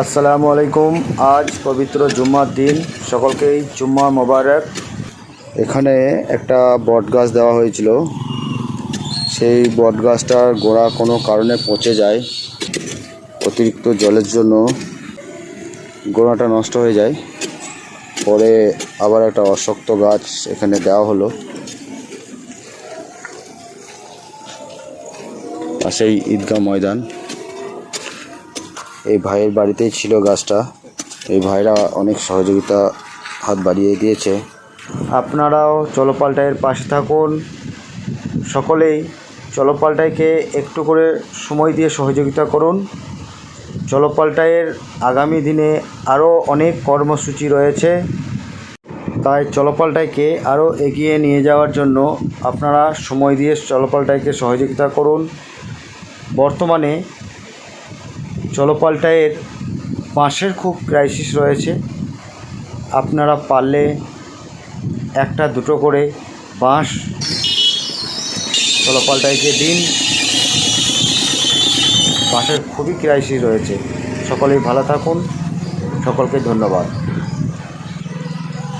আসসালামু আলাইকুম। আজ পবিত্র জুম্মার দিন, সকলকেই জুম্মা মোবারক। এখানে একটা বট গাছ দেওয়া হয়েছিল, সেই বট গাছটার গোড়া কোনো কারণে পচে যায়, অতিরিক্ত জলের জন্য গোড়াটা নষ্ট হয়ে যায়। পরে আবার একটা অশক্ত গাছ এখানে দেওয়া হলো। পাশেই ঈদগাহ ময়দান। এই ভাইয়ের বাড়িতেই ছিল গাছটা। এই ভাইরা অনেক সহযোগিতা হাত বাড়িয়ে দিয়েছে। আপনারাও চলো পাল্টাইয়ের পাশে থাকুন। সকলেই চলো পাল্টাইকে একটু করে সময় দিয়ে সহযোগিতা করুন। চলো পাল্টাইয়ের আগামী দিনে আরও অনেক কর্মসূচি রয়েছে, তাই চলো পাল্টাইকে আরও এগিয়ে নিয়ে যাওয়ার জন্য আপনারা সময় দিয়ে চলো পাল্টাইকে সহযোগিতা করুন। বর্তমানে চলো পাল্টাইয়ের বাঁশের খুব ক্রাইসিস রয়েছে। আপনারা পারলে একটা দুটো করে বাঁশ চলো পাল্টাইকে দিন। বাঁশের খুবই ক্রাইসিস রয়েছে। সকলেই ভালো থাকুন। সকলকে ধন্যবাদ।